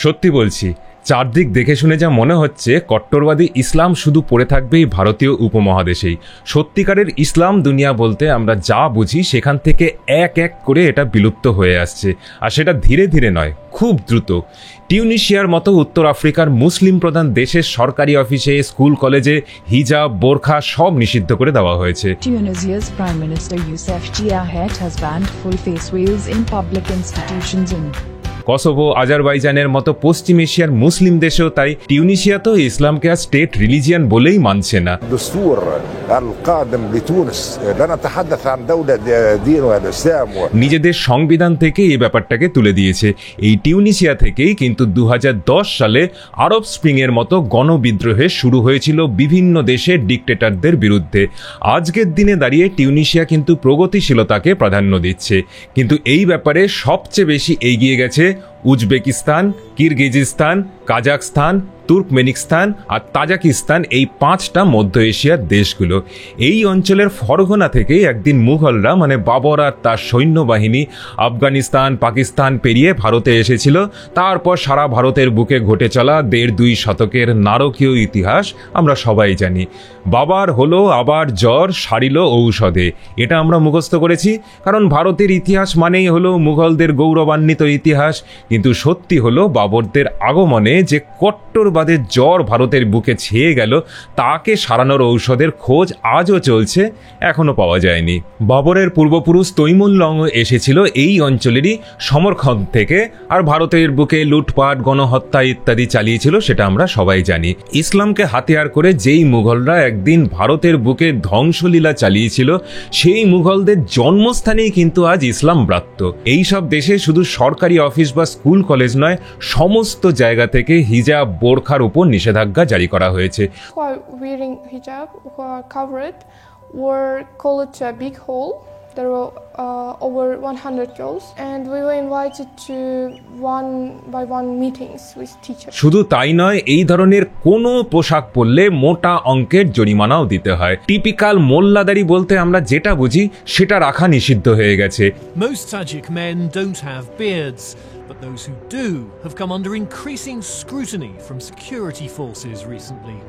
সত্যি বলছি, চারদিক দেখে শুনে যা মনে হচ্ছে কট্টরবাদী ইসলাম শুধু পড়ে থাকবে এই ভারতীয় উপমহাদেশেই। সত্যিকারের ইসলাম দুনিয়া বলতে আমরা যা বুঝি সেখান থেকে এক এক করে এটা বিলুপ্ত হয়ে আসছে, আর সেটা ধীরে ধীরে নয়, খুব দ্রুত। টিউনিশিয়ার মতো উত্তর আফ্রিকার মুসলিম প্রধান দেশের সরকারি অফিসে, স্কুল কলেজে হিজাব, বোরখা সব নিষিদ্ধ করে দেওয়া হয়েছে। Tunisia's Prime Minister Youssef Chiahet has banned full face veils in public institutions in Kosovo, আজারবাইজানের মতো পশ্চিম এশিয়ার মুসলিম দেশেও তাই। টিউনিশিয়া তো ইসলামকে আর স্টেট রিলিজিয়ান বলেই মানছে না। নিজেদের সংবিধান থেকে এই ব্যাপারটাকে তুলে দিয়েছে। এই টিউনিশিয়া থেকেই কিন্তু 2010 সালে আরব স্প্রিং এর মতো গণবিদ্রোহে শুরু হয়েছিল বিভিন্ন দেশের ডিকটেটরদের বিরুদ্ধে। আজকের দিনে দাঁড়িয়ে টিউনিশিয়া কিন্তু প্রগতিশীলতাকে প্রাধান্য দিচ্ছে, কিন্তু এই ব্যাপারে সবচেয়ে বেশি এগিয়ে গেছে উজবেকিস্তান, কিরগিজিস্তান, কাজাখস্তান, তুর্কমেনিস্তান আর তাজিকিস্তান, এই 5টা মধ্য এশিয়ার দেশগুলো। এই অঞ্চলের ফরগনা থেকেই একদিন মুঘলরা মানে বাবর আর তার সৈন্যবাহিনী আফগানিস্তান, পাকিস্তান পেরিয়ে ভারতে এসেছিল। তারপর সারা ভারতের বুকে ঘটে চলা 1.5-2 শতকের নারকীয় ইতিহাস আমরা সবাই জানি। বাবার হলো আবার জ্বর, সারিল ঔষধে, এটা আমরা মুখস্থ করেছি, কারণ ভারতের ইতিহাস মানেই হলো মুঘলদের গৌরবান্বিত ইতিহাস। কিন্তু সত্যি হলো বাবরদের আগমনে যে কট্টরবাদের জ্বর ভারতের বুকে ছেয়ে গেল, তাকে সারানোর ঔষধের খোঁজ আজও চলছে, এখনো পাওয়া যায়নি। বাবরের পূর্বপুরুষ তৈমুল্লং এসেছিল এই অঞ্চলেরই সমরখন্দ থেকে, আর ভারতের বুকে লুটপাট, গণহত্যা ইত্যাদি চালিয়েছিল, সেটা আমরা সবাই জানি। ইসলামকে হাতিয়ার করে যেই মুঘলরা একদিন ভারতের বুকে ধ্বংসলীলা চালিয়েছিল, সেই মুঘলদের জন্মস্থানেই কিন্তু আজ ইসলাম ব্রাত্য। এইসব দেশে শুধু সরকারি অফিস বা স্কুল কলেজ নয়, সমস্ত জায়গা থেকে হিজাব, বোরখার উপর নিষেধাজ্ঞা জারি করা হয়েছে। Who are wearing hijab, who are covered, were called to a big hall. There were over 100 girls, and we were invited to one by one meetings with teachers. শুধু তাই নয়, এই ধরনের কোনো পোশাক পরলে মোটা অঙ্কের জরিমানাও দিতে হয়। টিপিক্যাল মোল্লাদারি বলতে আমরা যেটা বুঝি সেটা রাখা নিষিদ্ধ হয়ে গেছে। Most Tajik men don't have beards, but those who do have come under increasing scrutiny from security forces recently.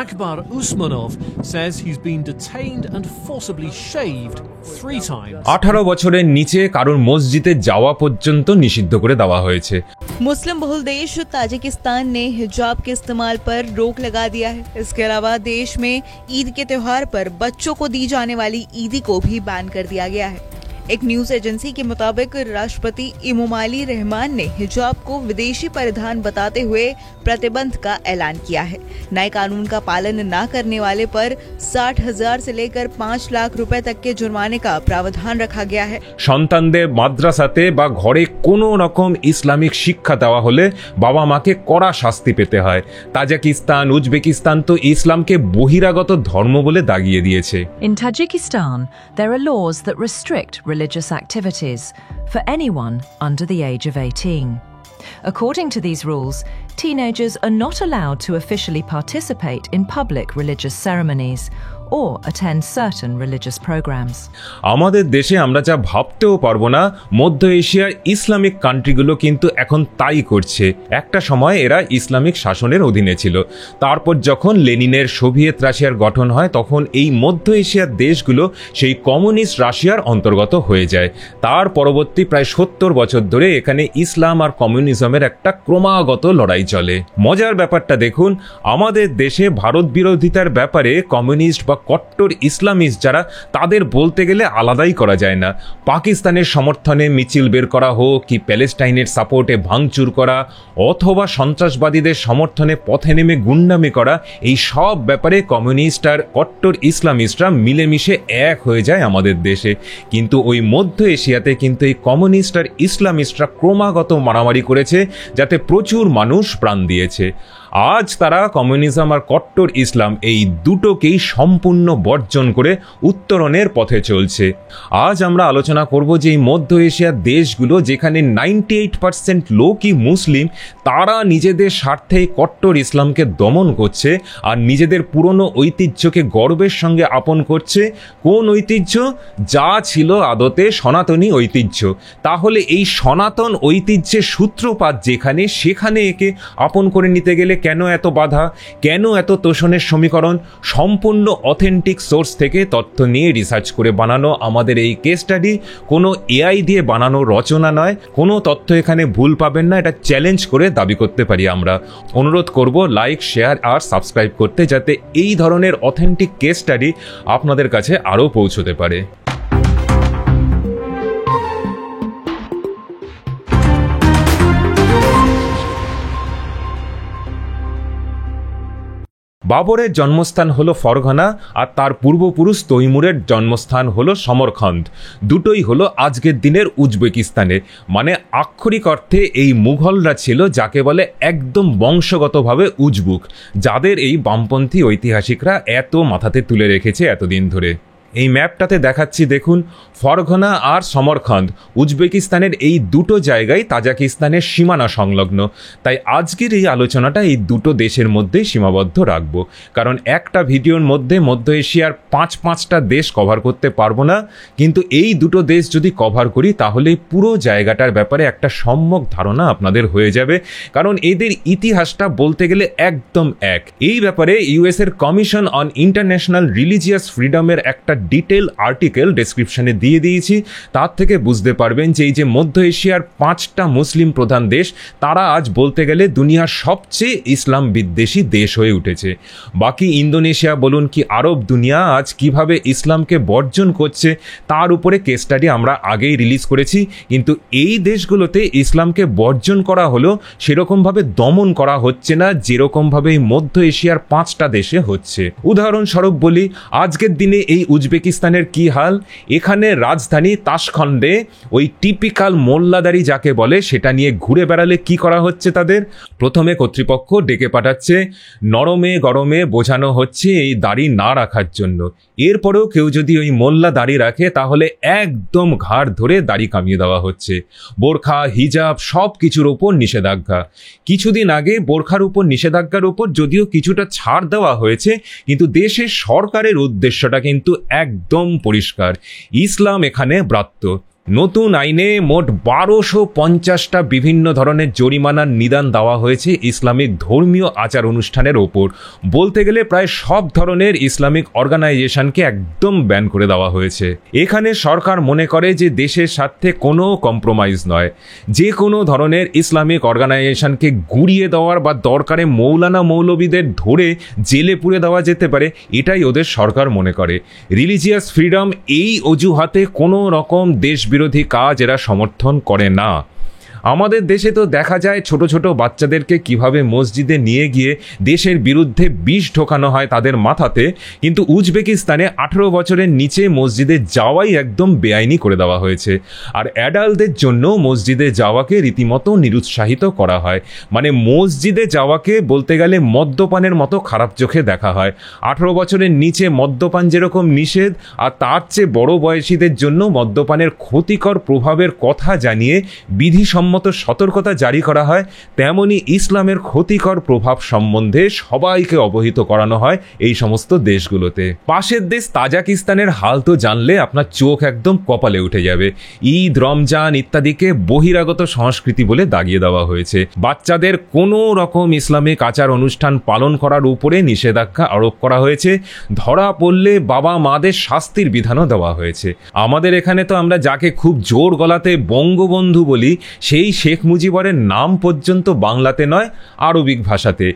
Akbar Usmanov says he's been detained and forcibly shaved 3 times. 18 বছরের নিচে কারোর মসজিদে যাওয়া পর্যন্ত নিষিদ্ধ করে দেওয়া হয়েছে। मुस्लिम बहुल देश ताजिकिस्तान ने हिजाब के इस्तेमाल पर रोक लगा दिया है। इसके अलावा देश में ईद के त्योहार पर बच्चों को दी जाने वाली ईदी को भी बैन कर दिया गया है। एक न्यूज एजेंसी के मुताबिक राष्ट्रपति इमामोली रहमान ने हिजाब को विदेशी परिधान बताते हुए प्रतिबंध का ऐलान किया है। नए कानून का पालन न करने वाले पर 60,000 से लेकर 5 लाख रुपए तक के जुर्माने का प्रावधान रखा गया है। সন্তানদের মাদ্রাসাতে বা ঘরে কোনো রকম ইসলামিক শিক্ষা দেওয়া হলে বাবা মাকে কড়া শাস্তি পেতে হয়। তাজিকিস্তান, উজবেকিস্তান তো ইসলামকে বহিরাগত ধর্ম বলে দাগিয়ে দিয়েছে। In Tajikistan, there are laws that restrict religious activities for anyone under the age of 18. According to these rules, teenagers are not allowed to officially participate in public religious ceremonies or attend certain religious programs. আমাদের দেশে আমরা যা ভাবতেও পারবো না, মধ্য এশিয়ার Islamic কান্ট্রিগুলো কিন্তু এখন তাই করছে। একটা সময় এরা ইসলামিক শাসনের অধীনে ছিল, তারপর যখন লেনিনের সোভিয়েত রাশিয়ার গঠন হয়, তখন এই মধ্য এশিয়ার দেশগুলো সেই কমিউনিস্ট রাশিয়ার অন্তর্গত হয়ে যায়। তার পরবর্তী প্রায় 70 বছর ধরে এখানে ইসলাম আর কমিউনিজমের একটা ক্রমাগত লড়াই চলে। মজার ব্যাপারটা দেখুন, আমাদের দেশে ভারত বিরোধিতার ব্যাপারে কমিউনিস্ট বা কট্টর ইসলামিস্ট যারা, তাদের বলতে গেলে আলাদাই করা যায় না। পাকিস্তানের সমর্থনে মিছিল বের করা হোক, কি প্যালেস্টাইনের সাপোর্টে ভাঙচুর করা, অথবা সন্ত্রাসবাদীদের সমর্থনে পথে নেমে গুন্ডামি করা, এই সব ব্যাপারে কমিউনিস্ট আর কট্টর ইসলামিস্টরা মিলেমিশে এক হয়ে যায় আমাদের দেশে। কিন্তু ওই মধ্য এশিয়াতে কিন্তু এই কমিউনিস্ট আর ইসলামিস্টরা ক্রমাগত মারামারি করেছে, যাতে প্রচুর মানুষ প্রাণ দিয়েছে। আজ তারা কমিউনিজম আর কট্টর ইসলাম এই দুটোকেই সম্পূর্ণ বর্জন করে উত্তরণের পথে চলছে। আজ আমরা আলোচনা করব যে এই মধ্য এশিয়ার দেশগুলো যেখানে 98% লোকই মুসলিম, তারা নিজেদের স্বার্থে কট্টর ইসলামকে দমন করছে আর নিজেদের পুরনো ঐতিহ্যকে গর্বের সঙ্গে আপন করছে। কোন ঐতিহ্য? যা ছিল আদতে সনাতনী ঐতিহ্য। তাহলে এই সনাতন ঐতিহ্যের সূত্রপাত যেখানে, সেখানে একে আপন করে নিতে গেলে কেন এত বাধা, কেন এত তোষণের সমীকরণ? সম্পূর্ণ অথেন্টিক সোর্স থেকে তথ্য নিয়ে রিসার্চ করে বানানো আমাদের এই কেস স্টাডি, কোনো এআই দিয়ে বানানো রচনা নয়। কোনো তথ্য এখানে ভুল পাবেন না, এটা চ্যালেঞ্জ করে দাবি করতে পারি আমরা। অনুরোধ করব লাইক, শেয়ার আর সাবস্ক্রাইব করতে, যাতে এই ধরনের অথেন্টিক কেস স্টাডি আপনাদের কাছে আরও পৌঁছতে পারে। বাবরের জন্মস্থান হলো ফরঘনা আর তার পূর্বপুরুষ তৈমুরের জন্মস্থান হলো সমরখন্দ। দুটোই হলো আজকের দিনের উজবেকিস্তানে। মানে আক্ষরিক অর্থে এই মুঘলরা ছিল যাকে বলে একদম বংশগতভাবে উজবুক, যাদের এই বামপন্থী ঐতিহাসিকরা এত মাথাতে তুলে রেখেছে এতদিন ধরে। এই ম্যাপটাতে দেখাচ্ছি দেখুন, ফরঘনা আর সমরখন্দ উজবেকিস্তানের এই দুটো জায়গায় তাজিকিস্তানের সীমানা সংলগ্ন। তাই আজকের এই আলোচনাটা এই দুটো দেশের মধ্যেই সীমাবদ্ধ রাখব, কারণ একটা ভিডিওর মধ্যে মধ্য এশিয়ার 5-5টা দেশ কভার করতে পারবো না। কিন্তু এই দুটো দেশ যদি কভার করি তাহলে পুরো জায়গাটার ব্যাপারে একটা সম্যক ধারণা আপনাদের হয়ে যাবে, কারণ এদের ইতিহাসটা বলতে গেলে একদম এক। এই ব্যাপারে ইউএসের কমিশন অন ইন্টারন্যাশনাল রিলিজিয়াস ফ্রিডমের একটা ডিটেল আর্টিকেল ডেসক্রিপশনে দিয়ে দিয়েছি। তার থেকে বুঝতে পারবেন যে এই যে মধ্য এশিয়ার 5টা মুসলিম প্রধান দেশ, তারা আজ বলতে গেলে দুনিয়ার সবচেয়ে ইসলাম বিদ্বেষী দেশ হয়ে উঠেছে। বাকি ইন্দোনেশিয়া বলুন কি আরব দুনিয়া আজ কিভাবে ইসলামকে বর্জন করছে তার উপরে কেস স্টাডি আমরা আগেই রিলিজ করেছি। কিন্তু এই দেশগুলোতে ইসলামকে বর্জন করা হলো, সেরকমভাবে দমন করা হচ্ছে না যেরকমভাবে এই মধ্য এশিয়ার 5টা দেশে হচ্ছে। উদাহরণস্বরূপ বলি, আজকের দিনে এই উজবেকিস্তানের কি হাল। এখানে রাজধানী তাশখন্ডে ওই টিপিক্যাল মোল্লাদারি যাকে বলে সেটা নিয়ে ঘুরে বেড়ালে কি করা হচ্ছে তাদের? প্রথমে কর্তৃপক্ষ ডেকে পাঠাচ্ছে, নরমে গরমে বোঝানো হচ্ছে এই দাড়ি না রাখার জন্য। এরপরেও কেউ যদি ওই মোল্লা দাড়ি রাখে তাহলে একদম ঘাড় ধরে দাড়ি কামিয়ে দেওয়া হচ্ছে। বোরখা, হিজাব সব কিছুর ওপর নিষেধাজ্ঞা। কিছুদিন আগে বোরখার উপর নিষেধাজ্ঞার উপর যদিও কিছুটা ছাড় দেওয়া হয়েছে, কিন্তু দেশের সরকারের উদ্দেশ্যটা কিন্তু একদম পরিষ্কার, ইসলাম এখানে ব্রাত্য। নতুন আইনে মোট 1250টা বিভিন্ন ধরনের জরিমানার নিদান দেওয়া হয়েছে ইসলামিক ধর্মীয় আচার অনুষ্ঠানের ওপর। বলতে গেলে প্রায় সব ধরনের ইসলামিক অর্গানাইজেশনকে একদম ব্যান করে দেওয়া হয়েছে। এখানে সরকার মনে করে যে দেশের স্বার্থে কোনো কম্প্রোমাইজ নয়, যে কোনো ধরনের ইসলামিক অর্গানাইজেশনকে গুড়িয়ে দেওয়ার বা দরকারে মৌলানা মৌলবীদের ধরে জেলে পুরে দেওয়া যেতে পারে, এটাই ওদের সরকার মনে করে। রিলিজিয়াস ফ্রিডম এই অজুহাতে কোনো রকম দেশ বিরোধী কাজ এরা সমর্থন করে না। আমাদের দেশে তো দেখা যায় ছোট ছোট বাচ্চাদেরকে কিভাবে মসজিদে নিয়ে গিয়ে দেশের বিরুদ্ধে বিষ ঢোকানো হয় তাদের মাথাতে, কিন্তু উজবেকিস্তানে 18 বছরের নিচে মসজিদে যাওয়াই একদম বেআইনি করে দেওয়া হয়েছে। আর অ্যাডাল্টদের জন্য মসজিদে যাওয়াকে রীতিমতো নিরুৎসাহিত করা হয়। মানে মসজিদে যাওয়াকে বলতে গেলে মদ্যপানের মতো খারাপ চোখে দেখা হয়। 18 বছরের নিচে মদ্যপান যেরকম নিষেধ, আর তার চেয়ে বড় বয়সীদের জন্য মদ্যপানের ক্ষতিকর প্রভাবের কথা জানিয়ে বিধিসম্মত সতর্কতা জারি করা হয়, তেমনি ইসলামের ক্ষতিকর প্রভাব সম্বন্ধে সবাইকে অবহিত করানো হয় এই সমস্ত দেশগুলোতে। পাশের দেশ তাজিকিস্তানের হাল তো জানলে আপনার চোখ একদম কপালে উঠে যাবে। ঈদ, রমজান ইত্যাদিকে বহিরাগত সংস্কৃতি বলে দাগিয়ে দেওয়া হয়েছে। বাচ্চাদের কোনো রকম ইসলামিক আচার অনুষ্ঠান পালন করার উপরে নিষেধাজ্ঞা আরোপ করা হয়েছে। ধরা পড়লে বাবা মাদের শাস্তির বিধানও দেওয়া হয়েছে। আমাদের এখানে তো আমরা যাকে খুব জোর গলাতে বঙ্গবন্ধু বলি, সেই শেখ মুজিবরের নাম পর্যন্ত বাংলাতে নয়, আরবিক ভাষাতে।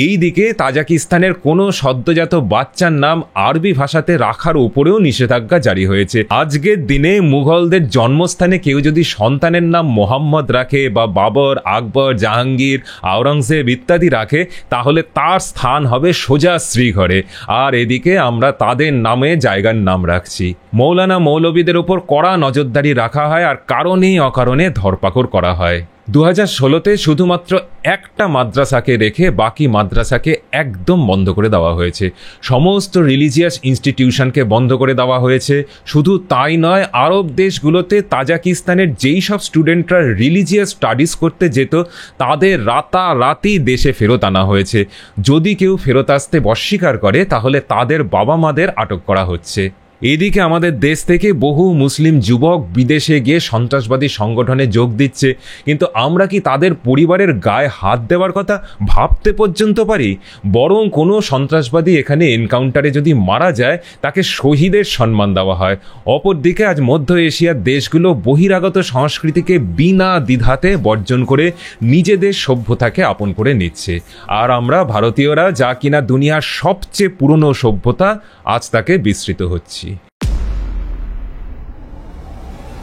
এই দিকে তাজিকিস্তানের কোনো সদ্যজাত বাচ্চার নাম আরবি ভাষাতে রাখার উপরেও নিষেধাজ্ঞা জারি হয়েছে। আজকের দিনে মুঘলদের জন্মস্থানে কেউ যদি সন্তানের নাম মোহাম্মদ রাখে বা বাবর, আকবর, জাহাঙ্গীর, আওরঙ্গজেব ইত্যাদি রাখে, তাহলে তার স্থান হবে সোজা শ্রীঘরে। আর এদিকে আমরা তাদের নামে জায়গার নাম রাখছি। মৌলানা মৌলবীদের ওপর কড়া নজরদারি রাখা হয় আর কারণে অকারণে ধরপাকড় করা হয়। 2016-তে শুধুমাত্র একটা মাদ্রাসাকে রেখে বাকি মাদ্রাসাকে একদম বন্ধ করে দেওয়া হয়েছে। সমস্ত রিলিজিয়াস ইনস্টিটিউশনকে বন্ধ করে দেওয়া হয়েছে। শুধু তাই নয়, আরব দেশগুলোতে তাজিকিস্তানের যেই সব স্টুডেন্টরা রিলিজিয়াস স্টাডিজ করতে যেত তাদের রাতারাতি দেশে ফেরত আনা হয়েছে। যদি কেউ ফেরত আসতে অস্বীকার করে তাহলে তাদের বাবা মাদের আটক করা হচ্ছে। এদিকে আমাদের দেশ থেকে বহু মুসলিম যুবক বিদেশে গিয়ে সন্ত্রাসবাদী সংগঠনে যোগ দিচ্ছে, কিন্তু আমরা কি তাদের পরিবারের গায়ে হাত দেওয়ার কথা ভাবতে পর্যন্ত পারি? বরং কোনো সন্ত্রাসবাদী এখানে এনকাউন্টারে যদি মারা যায় তাকে শহীদের সম্মান দেওয়া হয়। অপরদিকে আজ মধ্য এশিয়ার দেশগুলো বহিরাগত সংস্কৃতিকে বিনা দ্বিধাতে বর্জন করে নিজেদের সভ্যতাকে আপন করে নিচ্ছে, আর আমরা ভারতীয়রা যা কিনা দুনিয়ার সবচেয়ে পুরনো সভ্যতা, আজ তাকে বিস্মৃত হচ্ছি।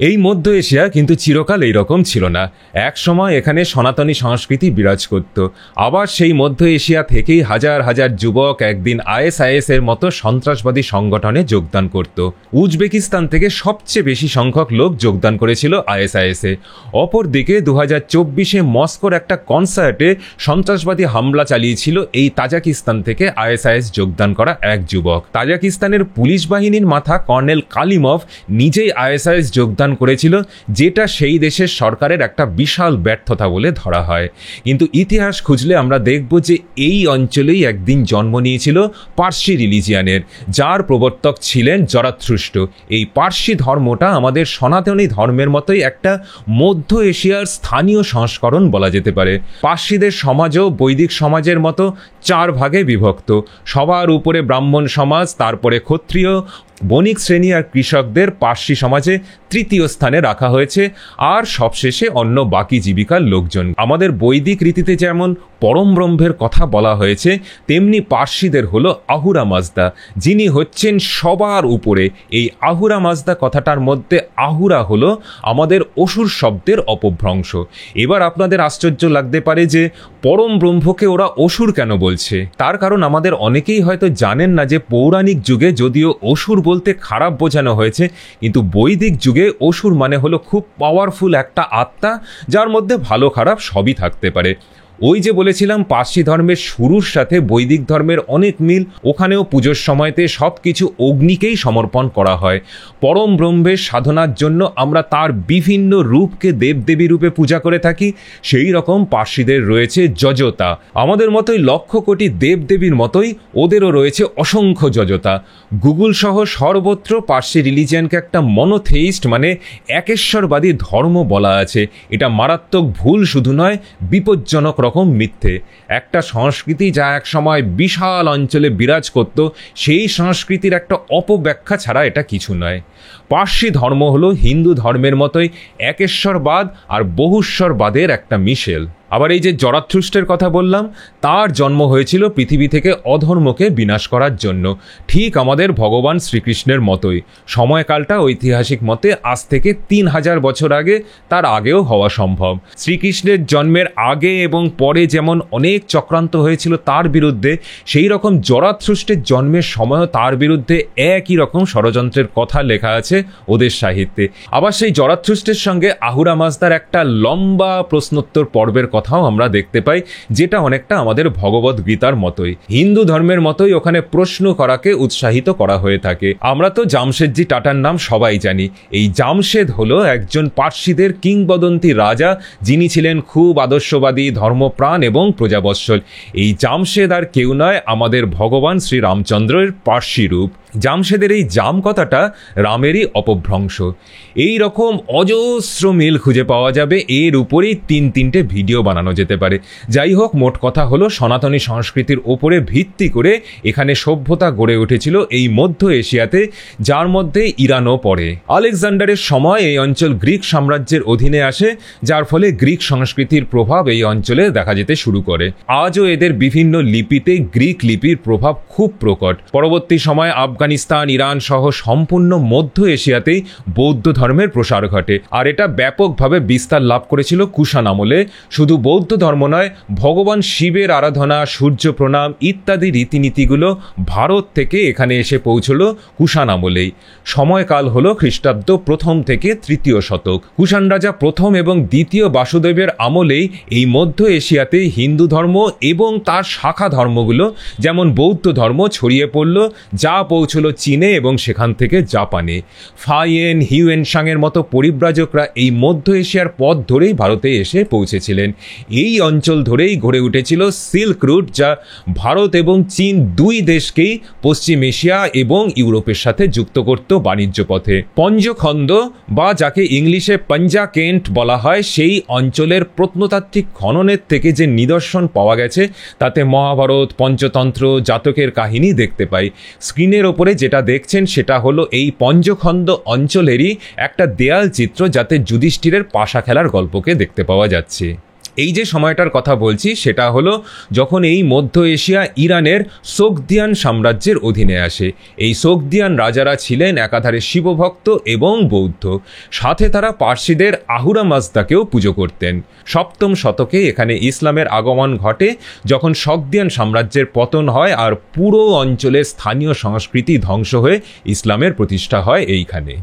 এই মধ্য এশিয়া কিন্তু চিরকাল এইরকম ছিল না। এক সময় এখানে সনাতনী সংস্কৃতি বিরাজ করত। আবার সেই মধ্য এশিয়া থেকেই হাজার হাজার যুবক একদিন আইএসআইএস এর মতো সন্ত্রাসবাদী সংগঠনে যোগদান করত। উজবেকিস্তান থেকে সবচেয়ে বেশি সংখ্যক লোক যোগদান করেছিল আইএসআইএস এ। অপরদিকে 2024-এ মস্কোর একটা কনসার্টে সন্ত্রাসবাদী হামলা চালিয়েছিল এই তাজিকিস্তান থেকে আইএসআইএস যোগদান করা এক যুবক। তাজিকিস্তানের পুলিশ বাহিনীর মাথা কর্নেল কালিমভ নিজেই আইএসআইএস যোগদান করেছিল, যেটা সেই দেশের সরকারের একটা বিশাল ব্যর্থতা বলে ধরা হয়। কিন্তু ইতিহাস খুঁজলে আমরা দেখব যে এই অঞ্চলেই একদিন জন্ম নিয়েছিল পার্সি রিলিজিয়ানের, যার প্রবর্তক ছিলেন জরাথ্রুষ্ট। এই পার্সি ধর্মটা আমাদের সনাতনী ধর্মের মতোই একটা মধ্য এশিয়ার স্থানীয় সংস্করণ বলা যেতে পারে। পার্সিদের সমাজও বৈদিক সমাজের মতো 4 ভাগে বিভক্ত। সবার উপরে ব্রাহ্মণ সমাজ, তারপরে ক্ষত্রিয়, বণিক শ্রেণী আর কৃষকদের পার্সি সমাজে তৃতীয় স্থানে রাখা হয়েছে, আর সবশেষে অন্য বাকি জীবিকার লোকজন। আমাদের বৈদিক রীতিতে যেমন পরম ব্রহ্মের কথা বলা হয়েছে, তেমনি পার্সিদের হলো আহুরা মাজদা, যিনি হচ্ছেন সবার উপরে। এই আহুরা মাজদা কথাটার মধ্যে আহুরা হলো আমাদের অসুর শব্দের অপভ্রংশ। এবার আপনাদের আশ্চর্য লাগতে পারে যে পরম ব্রহ্মকে ওরা অসুর কেন বলছে। তার কারণ আমাদের অনেকেই হয়তো জানেন না যে পৌরাণিক যুগে যদিও অসুর বলতে খারাপ বোঝানো হয়েছে, কিন্তু বৈদিক যুগে অসুর মানে হলো খুব পাওয়ারফুল একটা আত্মা, যার মধ্যে ভালো খারাপ সবই থাকতে পারে। ওই যে বলেছিলাম পার্সি ধর্মের শুরুর সাথে বৈদিক ধর্মের অনেক মিল। ওখানেও পুজোর সময়তে সব কিছু অগ্নিকেই সমর্পণ করা হয়। পরম ব্রহ্মের সাধনার জন্য আমরা তার বিভিন্ন রূপকে দেবদেবী রূপে পূজা করে থাকি। সেই রকম পার্সিদের রয়েছে যজতা। আমাদের মতোই লক্ষ কোটি দেবদেবীর মতোই ওদেরও রয়েছে অসংখ্য যজতা। গুগল সহ সর্বত্র পার্সি রিলিজিয়ানকে একটা মনোথেইস্ট মানে একেশ্বরবাদী ধর্ম বলা আছে। এটা মারাত্মক ভুল শুধু নয়, বিপজ্জনক রকম মিথ্যে। একটা সংস্কৃতি যা এক সময় বিশাল অঞ্চলে বিরাজ করত, সেই সংস্কৃতির একটা অপব্যাখ্যা ছাড়া এটা কিছু নয়। পার্সি ধর্ম হলো হিন্দু ধর্মের মতোই একেশ্বরবাদ আর বহুশ্বরবাদের একটা মিশেল। আবার এই যে জরাথ্রুষ্টের কথা বললাম, তার জন্ম হয়েছিল পৃথিবী থেকে অধর্মকে বিনাশ করার জন্য, ঠিক আমাদের ভগবান শ্রীকৃষ্ণের মতোই। সময়কালটা ঐতিহাসিক মতে আজ থেকে 3000 বছর আগে, তার আগেও হওয়া সম্ভব। শ্রীকৃষ্ণের জন্মের আগে এবং পরে যেমন অনেক চক্রান্ত হয়েছিল তার বিরুদ্ধে, সেই রকম জরাথ্রুষ্টের জন্মের সময়ও তার বিরুদ্ধে একই রকম ষড়যন্ত্রের কথা লেখা আছে ওদের সাহিত্যে। আবার সেই জরাথ্রুষ্টের সঙ্গে আহুরা মাজদার একটা লম্বা প্রশ্নোত্তর পর্বের কথাও আমরা দেখতে পাই, যেটা অনেকটা আমাদের ভগবত গীতার মতোই। হিন্দু ধর্মের মতোই ওখানে প্রশ্ন করাকে উৎসাহিত করা হয়ে থাকে। আমরা তো জামশেদজি টাটার নাম সবাই জানি। এই জামশেদ হলো একজন পার্সিদের কিংবদন্তি রাজা, যিনি ছিলেন খুব আদর্শবাদী, ধর্মপ্রাণ এবং প্রজাবৎসল। এই জামশেদ আর কেউ নয়, আমাদের ভগবান শ্রী রামচন্দ্রের পার্সি রূপ। জামশেদের এই জাম কথাটা রামেরই অপভ্রংশ। এই রকম অজস্র মিল খুঁজে পাওয়া যাবে, এর উপরেই 3-3টে ভিডিও বানানো যেতে পারে। যাই হোক, মোট কথা হলো সনাতনী সংস্কৃতির ওপরে ভিত্তি করে এখানে সভ্যতা গড়ে উঠেছিল এই মধ্য এশিয়াতে, যার মধ্যে ইরানও পড়ে। আলেকজান্ডারের সময় এই অঞ্চল গ্রিক সাম্রাজ্যের অধীনে আসে, যার ফলে গ্রিক সংস্কৃতির প্রভাব এই অঞ্চলে দেখা যেতে শুরু করে। আজও এদের বিভিন্ন লিপিতে গ্রিক লিপির প্রভাব খুব প্রকট। পরবর্তী সময় আফগান আফগানিস্তান, ইরান সহ সম্পূর্ণ মধ্য এশিয়াতেই বৌদ্ধ ধর্মের প্রসার ঘটে। আর এটা ব্যাপকভাবে বিস্তার লাভ করেছিল কুষাণ আমলে। শুধু বৌদ্ধ ধর্ম নয়, ভগবান শিবের আরাধনা, সূর্য প্রণাম ইত্যাদি রীতিনীতিগুলো ভারত থেকে এখানে এসে পৌঁছল কুষাণ আমলেই। সময়কাল হল খ্রিস্টাব্দ প্রথম থেকে তৃতীয় শতক। কুষাণ রাজা প্রথম এবং দ্বিতীয় বাসুদেবের আমলেই এই মধ্য এশিয়াতে হিন্দু ধর্ম এবং তার শাখা ধর্মগুলো যেমন বৌদ্ধ ধর্ম ছড়িয়ে পড়ল, যা পৌঁছল চীনে এবং সেখান থেকে জাপানে। ফাইয়েন, হিউয়েনসাংয়ের মতো পরিব্রাজকরা এই মধ্য এশিয়ার পথ ধরেই ভারতে এসে পৌঁছেছিলেন। এই অঞ্চল ধরেই গড়ে উঠেছিল সিল্ক রুট, যা ভারত এবং চীন দুই দেশকেই পশ্চিম এশিয়া এবং ইউরোপের সাথে যুক্ত করত বাণিজ্য পথে। পঞ্জখণ্ড বা যাকে ইংলিশে পঞ্জা কেন্ট বলা হয়, সেই অঞ্চলের প্রত্নতাত্ত্বিক খননের থেকে যে নিদর্শন পাওয়া গেছে তাতে মহাভারত, পঞ্চতন্ত্র, জাতকের কাহিনী দেখতে পাই। স্ক্রিনের ওপরে যেটা দেখছেন সেটা হলো এই পঞ্জখণ্ড অঞ্চলেরই একটা দেয়াল চিত্র, যাতে যুধিষ্ঠিরের পাশা খেলার গল্পকে দেখতে পাওয়া যাচ্ছে। এই যে সময়টার কথা বলছি সেটা হলো যখন এই মধ্য এশিয়া ইরানের সোগদিয়ান সাম্রাজ্যের অধীনে আসে। এই সোগদিয়ান রাজারা ছিলেন একাধারে শিবভক্ত এবং বৌদ্ধ, সাথে তারা পার্সিদের আহুরা মাজদাকেও পুজো করতেন। সপ্তম শতকে এখানে ইসলামের আগমন ঘটে, যখন সোগদিয়ান সাম্রাজ্যের পতন হয় আর পুরো অঞ্চলের স্থানীয় সংস্কৃতি ধ্বংস হয়ে ইসলামের প্রতিষ্ঠা হয় এইখানে।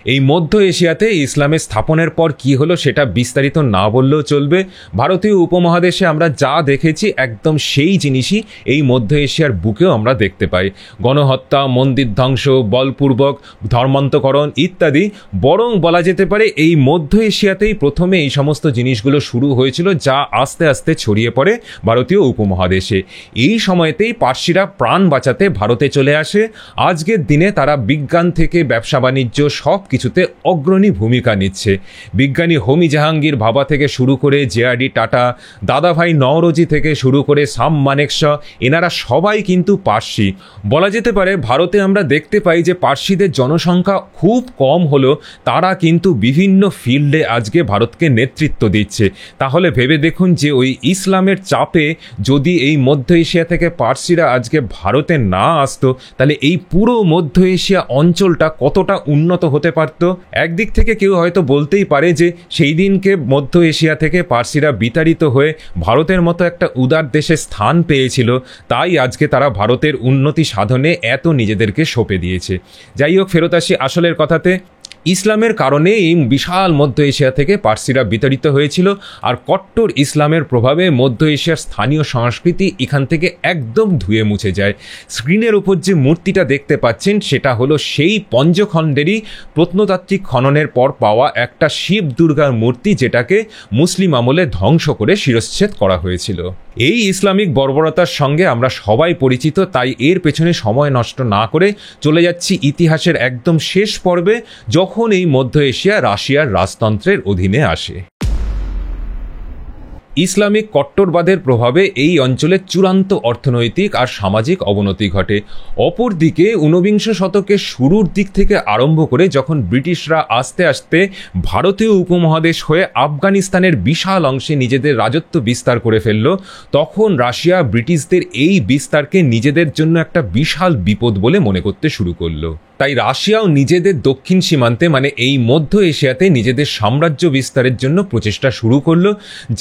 এই মধ্য এশিয়াতে ইসলামের স্থাপনের পর কি হলো সেটা বিস্তারিত না বললেও চলবে। ভারতীয় উপমহাদেশে আমরা যা দেখেছি একদম সেই জিনিসই এই মধ্য এশিয়ার বুকেও আমরা দেখতে পাই। গণহত্যা, মন্দির ধ্বংস, বলপূর্বক ধর্মান্তকরণ ইত্যাদি। বরং বলা যেতে পারে এই মধ্য এশিয়াতেই প্রথমে এই সমস্ত জিনিসগুলো শুরু হয়েছিল, যা আস্তে আস্তে ছড়িয়ে পড়ে ভারতীয় উপমহাদেশে। এই সময়তেই পার্সিরা প্রাণ বাঁচাতে ভারতে চলে আসে। আজকের দিনে তারা বিজ্ঞান থেকে ব্যবসা বাণিজ্য সব কিছুতে অগ্রণী ভূমিকা নিচ্ছে। বিজ্ঞানী হোমি জাহাঙ্গীর ভাবা থেকে শুরু করে জেআরডি টাটা, দাদাভাই নওরোজি থেকে শুরু করে সাম মানেকশ, এনারা সবাই কিন্তু পার্সি। বলা যেতে পারে ভারতে আমরা দেখতে পাই যে পার্সিদের জনসংখ্যা খুব কম হলেও তারা কিন্তু বিভিন্ন ফিল্ডে আজকে ভারতকে নেতৃত্ব দিচ্ছে। তাহলে ভেবে দেখুন যে ওই ইসলামের চাপে যদি এই মধ্য এশিয়া থেকে পার্সিরা আজকে ভারতে না আসতো, তাহলে এই পুরো মধ্য এশিয়া অঞ্চলটা কতটা উন্নত হতে পারত। একদিক থেকে কেউ হয়তো বলতেই পারে যে সেই দিনকে মধ্য এশিয়া থেকে পার্সিরা বিতাড়িত হয়ে ভারতের মতো একটা উদার দেশে স্থান পেয়েছিল, তাই আজকে তারা ভারতের উন্নতি সাধনে এত নিজেদেরকে সঁপে দিয়েছে। যাই হোক, ফেরত আসি আসলের কথাতে। ইসলামের কারণে এই বিশাল মধ্য এশিয়া থেকে পার্সিরা বিতাড়িত হয়েছিল, আর কট্টর ইসলামের প্রভাবে মধ্য এশিয়ার স্থানীয় সংস্কৃতি এখান থেকে একদম ধুয়ে মুছে যায়। স্ক্রিনের উপর যে মূর্তিটা দেখতে পাচ্ছেন সেটা হলো সেই পঞ্চখণ্ডেরই প্রত্নতাত্ত্বিক খননের পর পাওয়া একটা শিব দুর্গার মূর্তি, যেটাকে মুসলিম আমলে ধ্বংস করে শিরশ্ছেদ করা হয়েছিল। এই ইসলামিক বর্বরতার সঙ্গে আমরা সবাই পরিচিত, তাই এর পেছনে সময় নষ্ট না করে চলে যাচ্ছি ইতিহাসের একদম শেষ পর্বে, যখন এই মধ্য এশিয়া রাশিয়ার রাজতন্ত্রের অধীনে আসে। ইসলামিক কট্টরবাদের প্রভাবে এই অঞ্চলে চূড়ান্ত অর্থনৈতিক আর সামাজিক অবনতি ঘটে। অপরদিকে ঊনবিংশ শতকের শুরুর দিক থেকে আরম্ভ করে যখন ব্রিটিশরা আস্তে আস্তে ভারতীয় উপমহাদেশ হয়ে আফগানিস্তানের বিশাল অংশে নিজেদের রাজত্ব বিস্তার করে ফেলল, তখন রাশিয়া ব্রিটিশদের এই বিস্তারকে নিজেদের জন্য একটা বিশাল বিপদ বলে মনে করতে শুরু করলো। তাই রাশিয়াও নিজেদের দক্ষিণ সীমান্তে মানে এই মধ্য এশিয়াতে নিজেদের সাম্রাজ্য বিস্তারের জন্য প্রচেষ্টা শুরু করলো,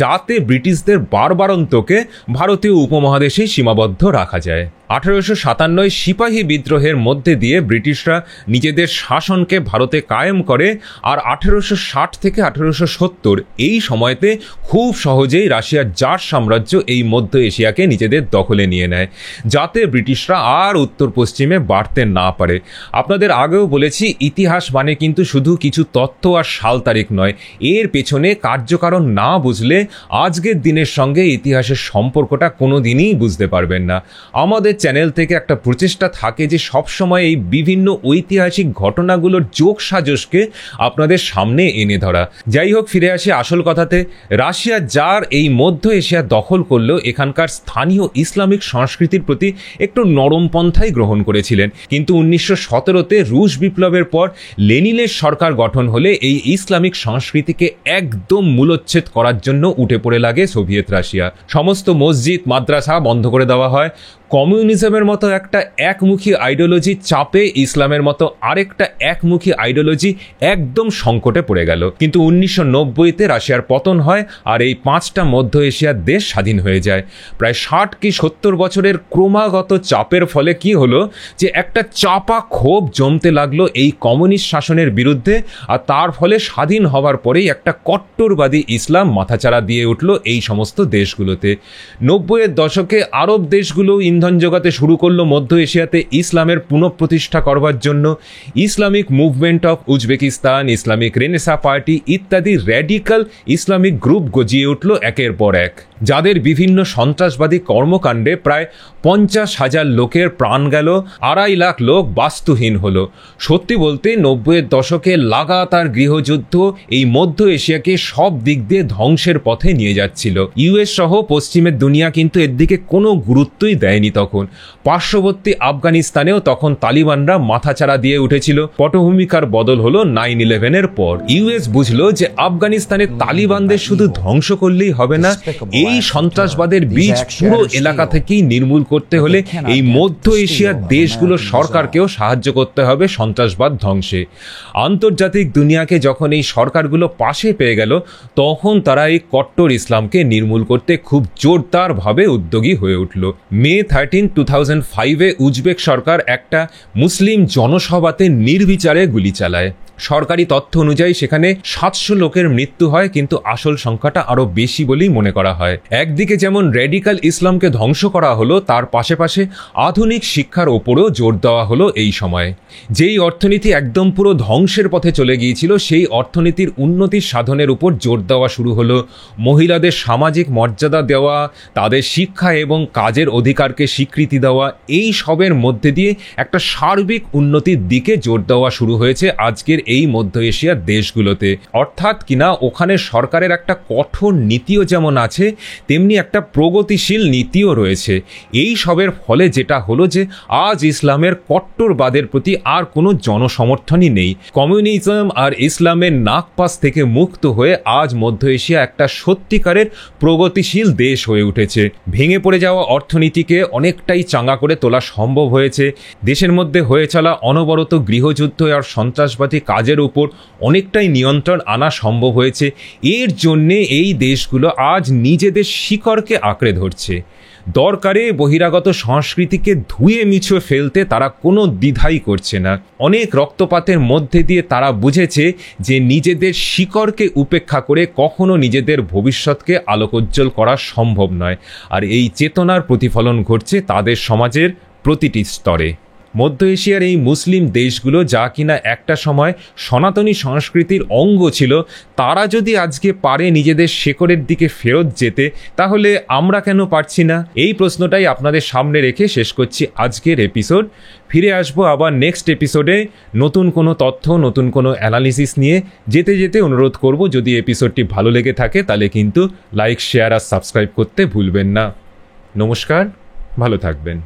যাতে ব্রিটিশদের বারবারন্তকে ভারতীয় উপমহাদেশেই সীমাবদ্ধ রাখা যায়। 1857 সিপাহী বিদ্রোহের মধ্যে দিয়ে ব্রিটিশরা নিজেদের শাসনকে ভারতে কায়েম করে, আর 1860 থেকে 1870 এই সময়তে খুব সহজেই রাশিয়ার জার সাম্রাজ্য এই মধ্য এশিয়াকে নিজেদের দখলে নিয়ে নেয়, যাতে ব্রিটিশরা আর উত্তর পশ্চিমে বাড়তে না পারে। আপনাদের আগেও বলেছি, ইতিহাস মানে কিন্তু শুধু কিছু তথ্য আর সাল তারিখ নয়, এর পেছনে কার্যকারণ না বুঝলে আজকের দিনের সঙ্গে ইতিহাসের সম্পর্কটা কোনো দিনই বুঝতে পারবেন না। আমাদের চ্যানেল থেকে একটা প্রচেষ্টা থাকে যে সবসময় এই বিভিন্ন ঐতিহাসিক ঘটনাগুলোর যোগ সাজসকে আপনাদের সামনে এনে ধরা। যাই হোক, ফিরে আসি আসল কথাতে। রাশিয়া যার এই মধ্য এশিয়া দখল করলেও এখানকার স্থানীয় ইসলামিক সংস্কৃতির প্রতি একটু নরম পন্থাই গ্রহণ করেছিলেন, কিন্তু 1917-তে রুশ বিপ্লবের পর লেনিনের সরকার গঠন হলে এই ইসলামিক সংস্কৃতিকে একদম মূলচ্ছেদ করার জন্য উঠে পড়ে লাগে সোভিয়েত রাশিয়া। সমস্ত মসজিদ মাদ্রাসা বন্ধ করে দেওয়া হয়, কমিউনিজমের মতো একটা একমুখী আইডিওলজি চাপে ইসলামের মতো আরেকটা একমুখী আইডিওলজি একদম সংকটে পড়ে গেল। কিন্তু 1990-তে রাশিয়ার পতন হয় আর এই 5টা মধ্য এশিয়ার দেশ স্বাধীন হয়ে যায়। প্রায় 60 কি 70 বছরের ক্রমাগত চাপের ফলে কি হলো যে একটা চাপা ক্ষোভ জমতে লাগলো এই কমিউনিস্ট শাসনের বিরুদ্ধে, আর তার ফলে স্বাধীন হওয়ার পরেই একটা কট্টরবাদী ইসলাম মাথাচাড়া দিয়ে উঠল এই সমস্ত দেশগুলোতে। 90-এর দশকে আরব দেশগুলো ইন্ধন জোগাতে শুরু করলো মধ্য এশিয়াতে ইসলামের পুনঃপ্রতিষ্ঠা করবার জন্য। Islamic movement of Uzbekistan, Islamic Renaissance party ইত্যাদি র্যাডিক্যাল ইসলামিক গ্রুপ গজিয়ে উঠল একের পর এক, যাদের বিভিন্ন সন্ত্রাসবাদী কর্মকাণ্ডে প্রায় 50,000 লোকের প্রাণ গেল, 2.5 লাখ লোক বাস্তুহীন হলো। সত্যি বলতে 90-এর দশকে লাগাতার গৃহযুদ্ধ এই মধ্য এশিয়াকে সব দিক দিয়ে ধ্বংসের পথে নিয়ে যাচ্ছিল। ইউএস সহ পশ্চিমের দুনিয়া কিন্তু এর দিকে কোনো গুরুত্বই দেয়নি তখন। পার্শ্ববর্তী আফগানিস্তানেও তখন তালিবানরা মাথাচাড়া দিয়ে উঠেছিল। পটভূমিকার বদল হলো 9/11-এর পর। ইউএস বুঝলো যে আফগানিস্তানের তালিবানদের শুধু ধ্বংস করলেই হবে না, এই সন্ত্রাসবাদের বীজ পুরো এলাকা থেকেই নির্মূল করতে হলে এই মধ্য এশিয়ার দেশগুলোর সরকারকেও সাহায্য করতে হবে সন্ত্রাসবাদ ধ্বংসে। আন্তর্জাতিক দুনিয়াকে যখন এই সরকারগুলো পাশে পেয়ে গেল, তখন তারা এই কট্টর ইসলামকে নির্মূল করতে খুব জোরদারভাবে উদ্যোগী হয়ে উঠল। মে 13, 2005-এ উজবেক সরকার একটা মুসলিম জনসভাতে নির্বিচারে গুলি চালায়। সরকারি তথ্য অনুযায়ী সেখানে 700 লোকের মৃত্যু হয়, কিন্তু আসল সংখ্যাটা আরো বেশি বলেই মনে করা হয়। একদিকে যেমন রেডিক্যাল ইসলামকে ধ্বংস করা হলো, তার পাশে আধুনিক শিক্ষার ওপরও জোর দেওয়া হলো এই সময়ে। যেই অর্থনীতি একদম পুরো ধ্বংসের পথে চলে গিয়েছিল, সেই অর্থনীতির উন্নতির সাধনের উপর জোর দেওয়া শুরু হলো। মহিলাদের সামাজিক মর্যাদা দেওয়া, তাদের শিক্ষা এবং কাজের অধিকারকে স্বীকৃতি দেওয়া, এই সবের মধ্যে দিয়ে একটা সার্বিক উন্নতির দিকে জোর দেওয়া শুরু হয়েছে আজকের এই মধ্য এশিয়ার দেশগুলোতে। অর্থাৎ কিনা ওখানে সরকারের একটা কঠোর নীতিও যেমন আছে, তেমনি একটা প্রগতিশীল নীতিও রয়েছে। এই সবের ফলে যেটা হলো যে আজ ইসলামের কট্টরবাদের প্রতি আর কোনো জনসমর্থনই নেই। কমিউনিজম আর ইসলামের নাকপাশ থেকে মুক্ত হয়ে আজ মধ্য এশিয়া একটা সত্যিকারের প্রগতিশীল দেশ হয়ে উঠেছে। ভেঙে পড়ে যাওয়া অর্থনীতিকে অনেকটাই চাঙ্গা করে তোলা সম্ভব হয়েছে। দেশের মধ্যে হয়ে চলা অনবরত গৃহযুদ্ধ আর সন্ত্রাসবাদী কাজের উপর অনেকটাই নিয়ন্ত্রণ আনা সম্ভব হয়েছে। এর জন্যে এই দেশগুলো আজ নিজেদের শিকড়কে আঁকড়ে ধরছে। দরকারে বহিরাগত সংস্কৃতিকে ধুয়ে মুছে ফেলতে তারা কোনো দ্বিধাই করছে না। অনেক রক্তপাতের মধ্যে দিয়ে তারা বুঝেছে যে নিজেদের শিকড়কে উপেক্ষা করে কখনো নিজেদের ভবিষ্যৎকে আলোকোজ্জ্বল করা সম্ভব নয়। আর এই চেতনার প্রতিফলন ঘটছে তাদের সমাজের প্রতিটি স্তরে। মধ্য এশিয়ার এই মুসলিম দেশগুলো, যা কিনা একটা সময় সনাতনী সংস্কৃতির অঙ্গ ছিল, তারা যদি আজকে পারে নিজেদের শেকড়ের দিকে ফেরত যেতে, তাহলে আমরা কেন পারছি না? এই প্রশ্নটাই আপনাদের সামনে রেখে শেষ করছি আজকের এপিসোড। ফিরে আসবো আবার নেক্সট এপিসোডে নতুন কোনো তথ্য, নতুন কোনো অ্যানালিসিস নিয়ে। যেতে যেতে অনুরোধ করব, যদি এপিসোডটি ভালো লেগে থাকে তাহলে কিন্তু লাইক, শেয়ার আর সাবস্ক্রাইব করতে ভুলবেন না। নমস্কার, ভালো থাকবেন।